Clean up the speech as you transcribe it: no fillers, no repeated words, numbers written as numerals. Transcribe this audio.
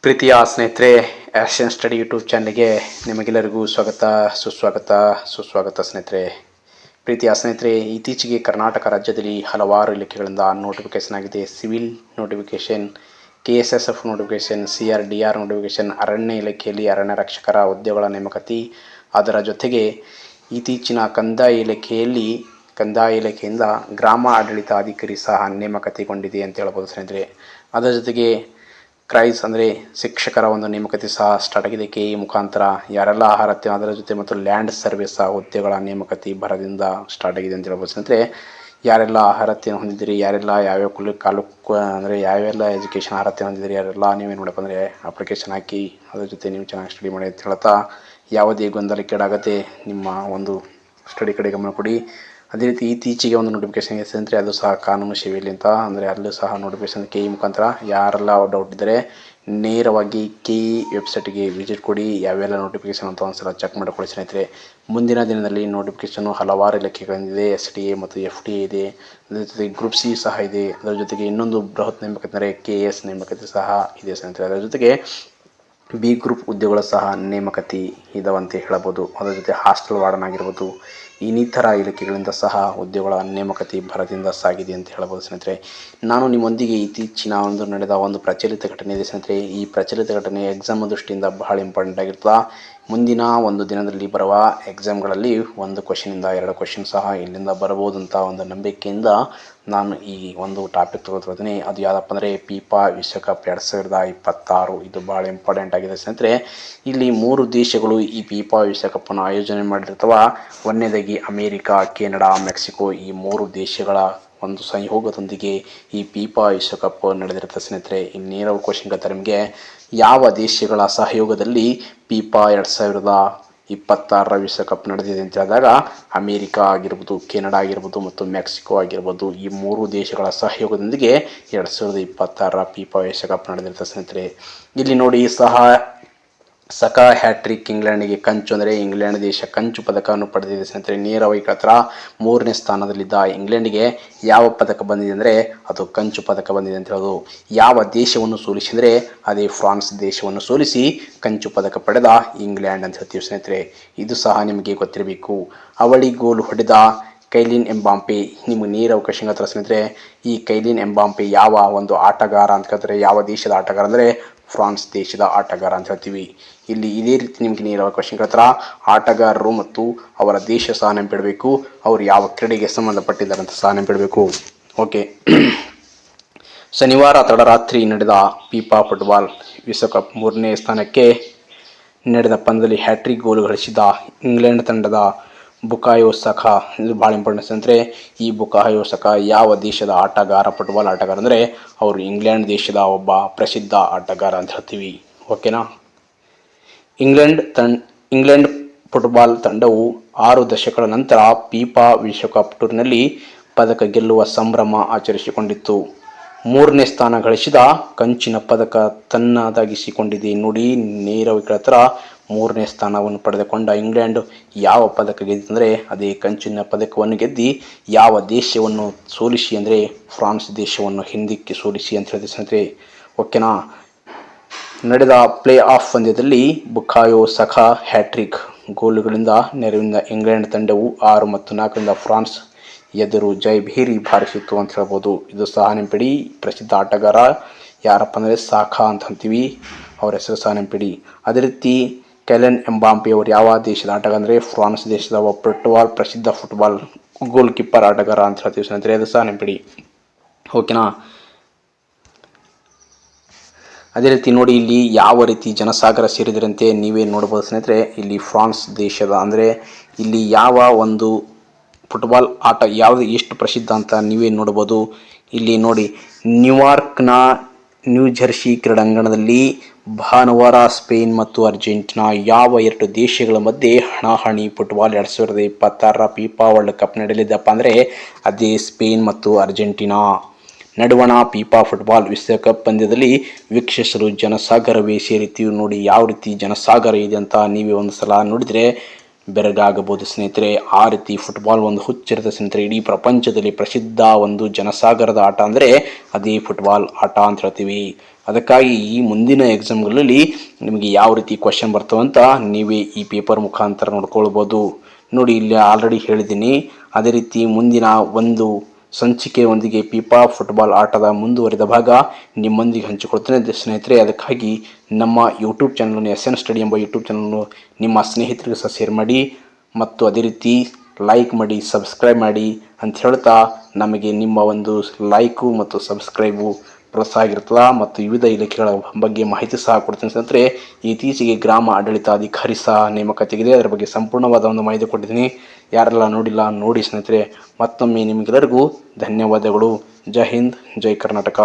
ಪ್ರೀತಿಯ ಸ್ನೇಹಿತರೆ, action study YouTube ಚಾನಲ್ಗೆ ನಿಮಗೆಲ್ಲರಿಗೂ ಸುಸ್ವಾಗತ ಸ್ನೇಹಿತರೆ. ಪ್ರೀತಿಯ ಸ್ನೇಹಿತರೆ, ಇತ್ತೀಚೆಗೆ ಕರ್ನಾಟಕ ರಾಜ್ಯದಲ್ಲಿ ಹಲವಾರು ಇಲಾಖೆಗಳಿಂದ ನೋಟಿಫಿಕೇಶನ್ ಆಗಿದೆ. Civil notification, KSSF notification, CRDR notification, ಅರಣ್ಯ ಇಲಾಖೆಯಲ್ಲಿ ಅರಣ್ಯ ರಕ್ಷಕರ ಹುದ್ದೆಗಳ ನೇಮಕಾತಿ. ಅದರ ಜೊತೆಗೆ ಇತ್ತೀಚಿನ ಕಂದಾಯ ಇಲಾಖೆಯಿಂದ ಗ್ರಾಮ ಆಡಳಿತ ಅಧಿಕಾರಿ ಸಹ ನೇಮಕಾತಿಗೊಂಡಿದೆ ಅಂತ ಹೇಳ್ಬೋದು ಸ್ನೇಹಿತರೆ. ಅದರ ಜೊತೆಗೆ ಕ್ರೈಸ್ ಅಂದರೆ ಶಿಕ್ಷಕರ ಒಂದು ನೇಮಕಾತಿ ಸಹ ಸ್ಟಾರ್ಟ್ ಆಗಿದೆ. KE ಮುಖಾಂತರ ಯಾರೆಲ್ಲ ಅರ್ಹತೆ, ಅದರ ಜೊತೆ ಮತ್ತು ಲ್ಯಾಂಡ್ ಸರ್ವೆ ಸಹ ಹುದ್ದೆಗಳ ನೇಮಕಾತಿ ಭರದಿಂದ ಸ್ಟಾರ್ಟ್ ಆಗಿದೆ ಅಂತ ಹೇಳ್ಬೋದು ಸ್ನೇಹಿತರೆ. ಯಾರೆಲ್ಲ ಅರ್ಹತೆಯನ್ನು ಹೊಂದಿದ್ದೀರಿ, ಯಾರೆಲ್ಲ ಯಾವ್ಯಾವ ಯಾವೆಲ್ಲ ಎಜುಕೇಷನ್ ಅರ್ಹತೆ ಹೊಂದಿದ್ದೀರಿ, ಯಾರೆಲ್ಲ ನೀವೇನು ಮಾಡಬೇಕು ಅಂದರೆ ಅಪ್ಲಿಕೇಶನ್ ಹಾಕಿ ಅದ್ರ ಜೊತೆ ನೀವು ಚೆನ್ನಾಗಿ ಸ್ಟಡಿ ಮಾಡಿ ಅಂತ ಹೇಳ್ತಾ, ಯಾವುದೇ ಗೊಂದಲಕ್ಕೀಡಾಗದೆ ನಿಮ್ಮ ಒಂದು ಸ್ಟಡಿ ಕಡೆ ಗಮನ ಕೊಡಿ. ಅದೇ ರೀತಿ ಇತ್ತೀಚೆಗೆ ಒಂದು ನೋಟಿಫಿಕೇಶನ್ ಇದೆ ಸ್ನೇಹಿತರೆ, ಅದು ಸಹ ಕಾನೂನು ಸೇವೆಯಲ್ಲಿ ಅಂತ, ಅಂದರೆ ಅಲ್ಲೂ ಸಹ ನೋಟಿಫಿಕೇಶನ್ KE ಮುಖಾಂತರ. ಯಾರೆಲ್ಲ ಡೌಟ್ ಇದ್ದರೆ ನೇರವಾಗಿ KE ವೆಬ್ಸೈಟ್ಗೆ ವಿಸಿಟ್ ಕೊಡಿ, ಯಾವೆಲ್ಲ ನೋಟಿಫಿಕೇಶನ್ ಅಂತ ಒಂದ್ಸಲ ಚೆಕ್ ಮಾಡಿಕೊಳ್ಳಿ ಸ್ನೇಹಿತರೆ. ಮುಂದಿನ ದಿನದಲ್ಲಿ ನೋಟಿಫಿಕೇಶನ್ ಹಲವಾರು ಇಲಾಖೆಗಳಿದೆ. SDA ಮತ್ತು FDA ಇದೆ, ಅದರ ಜೊತೆಗೆ ಗ್ರೂಪ್ C ಸಹ ಇದೆ. ಅದರ ಜೊತೆಗೆ ಇನ್ನೊಂದು ಬೃಹತ್ ನೇಮಕಾತಿ ಅಂದರೆ KS ನೇಮಕಾತಿ ಸಹ ಇದೆ ಸ್ನೇಹಿತರೆ. ಅದರ ಜೊತೆಗೆ B ಗ್ರೂಪ್ ಹುದ್ದೆಗಳು ಸಹ ನೇಮಕಾತಿ ಇದಾವಂತೆ ಹೇಳಬಹುದು. ಅದರ ಜೊತೆ ಹಾಸ್ಟೆಲ್ ವಾರ್ಡನ್ ಆಗಿರ್ಬೋದು, ಇನ್ನಿತರ ಇಲಾಖೆಗಳಿಂದ ಸಹ ಹುದ್ದೆಗಳ ನೇಮಕಾತಿ ಭರದಿಂದ ಸಾಗಿದೆ ಅಂತ ಹೇಳ್ಬೋದು ಸ್ನೇಹಿತರೆ. ನಾನು ನಿಮ್ಮೊಂದಿಗೆ ಇತ್ತೀಚಿನ ನಡೆದ ಒಂದು ಪ್ರಚಲಿತ ಘಟನೆ ಇದೆ ಸ್ನೇಹಿತರೆ. ಈ ಪ್ರಚಲಿತ ಘಟನೆ ಎಕ್ಸಾಮ್ ದೃಷ್ಟಿಯಿಂದ ಬಹಳ ಇಂಪಾರ್ಟೆಂಟ್ ಆಗಿರ್ತದೆ. ಮುಂದಿನ ಒಂದು ದಿನದಲ್ಲಿ ಬರುವ ಎಕ್ಸಾಮ್ಗಳಲ್ಲಿ 1 ಕ್ವಶನಿಂದ 2 ಕ್ವಶನ್ ಸಹ ಇಲ್ಲಿಂದ ಬರಬಹುದಂತ ಒಂದು ನಂಬಿಕೆಯಿಂದ ನಾನು ಈ ಒಂದು ಟಾಪಿಕ್ ತಗೊಳ್ತಿದ್ದೀನಿ. ಅದು ಯಾವುದಪ್ಪ ಅಂದರೆ FIFA ವಿಶ್ವಕಪ್ 2026. ಇದು ಭಾಳ ಇಂಪಾರ್ಟೆಂಟ್ ಆಗಿದೆ ಸ್ನೇಹಿತರೆ. ಇಲ್ಲಿ 3 ದೇಶಗಳು ಈ FIFA ವಿಶ್ವಕಪ್ಪನ್ನು ಆಯೋಜನೆ ಮಾಡಿರ್ತವೆ. ಒಂದನೇದಾಗಿ ಅಮೇರಿಕಾ, ಕೆನಡಾ, ಮೆಕ್ಸಿಕೋ. ಈ 3 ದೇಶಗಳ ಒಂದು ಸಂಯೋಗದೊಂದಿಗೆ ಈ FIFA ವಿಶ್ವಕಪ್ ನಡೆದಿರುತ್ತೆ ಸ್ನೇಹಿತರೆ. ಇಲ್ಲಿ ನೇರ ಕ್ವಶನ್ ಕೇಳ್ತಾರೆ ನಿಮಗೆ, ಯಾವ ದೇಶಗಳ ಸಹಯೋಗದಲ್ಲಿ FIFA 2026 ವಿಶ್ವಕಪ್ ನಡೆದಿದೆ ಅಂತ ಹೇಳಿದಾಗ ಅಮೇರಿಕಾ ಆಗಿರ್ಬೋದು, ಕೆನಡಾ ಆಗಿರ್ಬೋದು ಮತ್ತು ಮೆಕ್ಸಿಕೋ ಆಗಿರ್ಬೋದು. ಈ 3 ದೇಶಗಳ ಸಹಯೋಗದೊಂದಿಗೆ 2026 FIFA ವಿಶ್ವಕಪ್ ನಡೆದಿರುತ್ತೆ ಸ್ನೇಹಿತರೆ. ಇಲ್ಲಿ ನೋಡಿ ಸಕಾ ಹ್ಯಾಟ್ರಿಕ್ ಇಂಗ್ಲೆಂಡ್ಗೆ ಕಂಚು, ಅಂದರೆ ಇಂಗ್ಲೆಂಡ್ ದೇಶ ಕಂಚು ಪದಕವನ್ನು ಪಡೆದಿದೆ ಸ್ನೇಹಿತರೆ. ನೇರವಾಗಿ ಕೇಳ್ತಾರ, 3ನೇ ಸ್ಥಾನದಲ್ಲಿದ್ದ ಇಂಗ್ಲೆಂಡ್ಗೆ ಯಾವ ಪದಕ ಬಂದಿದೆ ಅಂದರೆ ಅದು ಕಂಚು ಪದಕ ಬಂದಿದೆ ಅಂತ ಹೇಳೋದು. ಯಾವ ದೇಶವನ್ನು ಸೋಲಿಸಿದರೆ ಅದೇ ಫ್ರಾನ್ಸ್ ದೇಶವನ್ನು ಸೋಲಿಸಿ ಕಂಚು ಪದಕ ಪಡೆದ ಇಂಗ್ಲೆಂಡ್ ಅಂತ ಹೇಳ್ತೀವಿ ಸ್ನೇಹಿತರೆ. ಇದು ಸಹ ನಿಮಗೆ ಗೊತ್ತಿರಬೇಕು. ಅವಳಿ ಗೋಲು ಹೊಡೆದ ಕೈಲಿನ್ ಎಂಬಾಂಪೆ. ನಿಮಗೆ ನೇರ ಅವಕಾಶ ಹೇಳ್ತಾರೆ ಸ್ನೇಹಿತರೆ. ಈ ಕೈಲಿನ್ ಎಂಬಾಂಪೆ ಯಾವ ಒಂದು ಆಟಗಾರ ಅಂತ ಹೇಳ್ತಾರೆ, ಯಾವ ದೇಶದ ಆಟಗಾರ ಅಂದರೆ ಫ್ರಾನ್ಸ್ ದೇಶದ ಆಟಗಾರ ಅಂತ ಹೇಳ್ತೀವಿ. ಇಲ್ಲಿ ಇದೇ ರೀತಿ ನಿಮಗೆ ನೇರ ಕ್ವಶನ್ ಕೇಳ್ತಾರ. ಆಟಗಾರರು ಮತ್ತು ಅವರ ದೇಶ ಸಹ ನೆನಪಿಡಬೇಕು, ಅವರು ಯಾವ ಕ್ರೀಡೆಗೆ ಸಂಬಂಧಪಟ್ಟಿದ್ದಾರೆ ಅಂತ ಸಹ ನೆನಪಿಡಬೇಕು. ಓಕೆ. ಶನಿವಾರ ತಡರಾತ್ರಿ ನಡೆದ FIFA ಫುಟ್ಬಾಲ್ ವಿಶ್ವಕಪ್ 3ನೇ ಸ್ಥಾನಕ್ಕೆ ನಡೆದ ಪಂದ್ಯದಲ್ಲಿ ಹ್ಯಾಟ್ರಿಕ್ ಗೋಲು ಗಳಿಸಿದ ಇಂಗ್ಲೆಂಡ್ ತಂಡದ ಬುಕಾಯೋ ಸಕಾ. ಇದು ಭಾಳ ಇಂಪಾರ್ಟೆಂಟ್ ಅಂದರೆ ಈ ಬುಕಾಯೋ ಸಕಾ ಯಾವ ದೇಶದ ಆಟಗಾರ, ಫುಟ್ಬಾಲ್ ಆಟಗಾರ ಅಂದರೆ ಅವರು ಇಂಗ್ಲೆಂಡ್ ದೇಶದ ಒಬ್ಬ ಪ್ರಸಿದ್ಧ ಆಟಗಾರ ಅಂತ ಹೇಳ್ತೀವಿ. ಓಕೆನಾ. ಇಂಗ್ಲೆಂಡ್ ಫುಟ್ಬಾಲ್ ತಂಡವು 6 ದಶಕಗಳ ನಂತರ FIFA ವಿಶ್ವಕಪ್ ಟೂರ್ನಿಯಲ್ಲಿ ಪದಕ ಗೆಲ್ಲುವ ಸಂಭ್ರಮ ಆಚರಿಸಿಕೊಂಡಿತ್ತು. 3ನೇ ಸ್ಥಾನ ಗಳಿಸಿದ ಕಂಚಿನ ಪದಕ ತನ್ನದಾಗಿಸಿಕೊಂಡಿದೆ. ನೋಡಿ, ನೇರವಾಗಿ ಕೇಳ್ತಾರ, 3ನೇ ಸ್ಥಾನವನ್ನು ಪಡೆದುಕೊಂಡ ಇಂಗ್ಲೆಂಡ್ ಯಾವ ಪದಕ ಗೆದ್ದಿದೆ, ಅದೇ ಕಂಚಿನ ಪದಕವನ್ನು ಗೆದ್ದಿ ಯಾವ ದೇಶವನ್ನು ಸೋಲಿಸಿ ಅಂದರೆ ಫ್ರಾನ್ಸ್ ದೇಶವನ್ನು ಹಿಂದಕ್ಕೆ ಸೋಲಿಸಿ ಅಂತ ಹೇಳಿದೆ ಸ್ನೇಹಿತರೆ. ಓಕೆನಾ. ನಡೆದ ಪ್ಲೇ ಆಫ್ ಪಂದ್ಯದಲ್ಲಿ ಬುಕಾಯೋ ಸಕಾ ಹ್ಯಾಟ್ರಿಕ್ ಗೋಲುಗಳಿಂದ ನೆರವಿನಿಂದ ಇಂಗ್ಲೆಂಡ್ ತಂಡವು 6 ಮತ್ತು 4ರಿಂದ ಫ್ರಾನ್ಸ್ ಎದುರು ಜಯಭೇರಿ ಬಾರಿಸಿತು ಅಂತ ಹೇಳ್ಬೋದು. ಇದು ಸಹ ನೆನಪಿಡಿ. ಪ್ರಸಿದ್ಧ ಆಟಗಾರ ಯಾರಪ್ಪ ಅಂದರೆ ಸಾಕಾ ಅಂತ ಅಂತೀವಿ, ಅವ್ರ ಹೆಸರು ಸಹ ನೆನಪಿಡಿ. ಅದೇ ರೀತಿ ಕೈಲಿನ್ ಎಂಬಾಂಪೆ ಅವರು ಯಾವ ದೇಶದ ಆಟಗಾರ ಅಂದರೆ ಫ್ರಾನ್ಸ್ ದೇಶದ ಪ್ರಸಿದ್ಧ ಫುಟ್ಬಾಲ್ ಗೋಲ್ ಕೀಪರ್ ಆಟಗಾರ ಅಂತ ಹೇಳ್ತೀವಿ ಸ್ನೇಹಿತರೆ. ಅದು ಸಹ ನೆನಪಿಡಿ. ಓಕೆನಾ. ಅದೇ ರೀತಿ ನೋಡಿ, ಇಲ್ಲಿ ಯಾವ ರೀತಿ ಜನಸಾಗರ ಸೇರಿದರಂತೆ ನೀವೇ ನೋಡ್ಬೋದು ಸ್ನೇಹಿತರೆ. ಇಲ್ಲಿ ಫ್ರಾನ್ಸ್ ದೇಶದ ಅಂದರೆ ಇಲ್ಲಿ ಯಾವ ಒಂದು ಫುಟ್ಬಾಲ್ ಆಟ ಯಾವುದು ಎಷ್ಟು ಪ್ರಸಿದ್ಧ ಅಂತ ನೀವೇ ನೋಡ್ಬೋದು. ಇಲ್ಲಿ ನೋಡಿ, ನ್ಯೂಯಾರ್ಕ್ನ ನ್ಯೂ ಜೆರ್ಸಿ ಕ್ರೀಡಾಂಗಣದಲ್ಲಿ ಭಾನುವಾರ ಸ್ಪೇನ್ ಮತ್ತು ಅರ್ಜೆಂಟೀನಾ ಯಾವ 2 ದೇಶಗಳ ಮಧ್ಯೆ ಹಣಾಹಣಿ ಫುಟ್ಬಾಲ್ 2026 FIFA ವರ್ಲ್ಡ್ ಕಪ್ ನಡೆಯಲಿದ್ದಪ್ಪ ಅಂದರೆ ಅದೇ ಸ್ಪೇನ್ ಮತ್ತು ಅರ್ಜೆಂಟೀನಾ ನಡುವಣ FIFA ಫುಟ್ಬಾಲ್ ವಿಶ್ವಕಪ್ ಪಂದ್ಯದಲ್ಲಿ ವೀಕ್ಷಿಸಲು ಜನಸಾಗರವೇ ಸೇರಿತು. ನೋಡಿ ಯಾವ ರೀತಿ ಜನಸಾಗರ ಇದೆ ಅಂತ ನೀವೇ ಒಂದು ಸಲ ನೋಡಿದರೆ ಬೆರಗಾಗಬಹುದು ಸ್ನೇಹಿತರೆ. ಆ ರೀತಿ ಫುಟ್ಬಾಲ್ ಒಂದು ಹುಚ್ಚಿರುತ್ತೆ ಸ್ನೇಹಿತರೆ. ಇಡೀ ಪ್ರಪಂಚದಲ್ಲಿ ಪ್ರಸಿದ್ಧ ಒಂದು ಜನಸಾಗರದ ಆಟ ಅಂದರೆ ಅದೇ ಫುಟ್ಬಾಲ್ ಆಟ ಅಂತ ಹೇಳ್ತೀವಿ. ಅದಕ್ಕಾಗಿ ಈ ಮುಂದಿನ ಎಕ್ಸಾಮ್ಗಳಲ್ಲಿ ನಿಮಗೆ ಯಾವ ರೀತಿ ಕ್ವಶನ್ ಬರ್ತವಂತ ನೀವೇ ಈ ಪೇಪರ್ ಮುಖಾಂತರ ನೋಡ್ಕೊಳ್ಬೋದು. ನೋಡಿ, ಇಲ್ಲಿ ಆಲ್ರೆಡಿ ಹೇಳಿದ್ದೀನಿ. ಅದೇ ರೀತಿ ಮುಂದಿನ ಒಂದು ಸಂಚಿಕೆಯೊಂದಿಗೆ ಫಿಫಾ ಫುಟ್ಬಾಲ್ ಆಟದ ಮುಂದುವರಿದ ಭಾಗ ನಿಮ್ಮೊಂದಿಗೆ ಹಂಚಿಕೊಳ್ತೇನೆ ಸ್ನೇಹಿತರೆ. ಅದಕ್ಕಾಗಿ ನಮ್ಮ ಯೂಟ್ಯೂಬ್ ಚಾನಲನ್ನು SN ಸ್ಟಡಿ ಎಂಬ ಯೂಟ್ಯೂಬ್ ಚಾನಲನ್ನು ನಿಮ್ಮ ಸ್ನೇಹಿತರಿಗೆ ಸಹ ಶೇರ್ ಮಾಡಿ ಮತ್ತು ಅದೇ ರೀತಿ ಲೈಕ್ ಮಾಡಿ, ಸಬ್ಸ್ಕ್ರೈಬ್ ಮಾಡಿ ಅಂತ ಹೇಳ್ತಾ, ನಮಗೆ ನಿಮ್ಮ ಒಂದು ಲೈಕು ಮತ್ತು ಸಬ್ಸ್ಕ್ರೈಬು ಪ್ರೋತ್ಸಾಹ ಆಗಿರ್ತದೆ. ಮತ್ತು ವಿವಿಧ ಇಲಾಖೆಗಳ ಬಗ್ಗೆ ಮಾಹಿತಿ ಸಹ ಕೊಡ್ತೀನಿ ಸ್ನೇಹಿತರೆ. ಇತ್ತೀಚೆಗೆ ಗ್ರಾಮ ಆಡಳಿತಾಧಿಕಾರಿ ಸಹ ನೇಮಕಾತಿಯಾಗಿದೆ. ಅದರ ಬಗ್ಗೆ ಸಂಪೂರ್ಣವಾದ ಒಂದು ಮಾಹಿತಿ ಕೊಟ್ಟಿದ್ದೀನಿ. ಯಾರೆಲ್ಲ ನೋಡಿಲ್ಲ ನೋಡಿ ಸ್ನೇಹಿತರೆ. ಮತ್ತೊಮ್ಮೆ ನಿಮಗೆಲ್ಲರಿಗೂ ಧನ್ಯವಾದಗಳು. ಜೈ ಹಿಂದ್, ಜೈ ಕರ್ನಾಟಕ.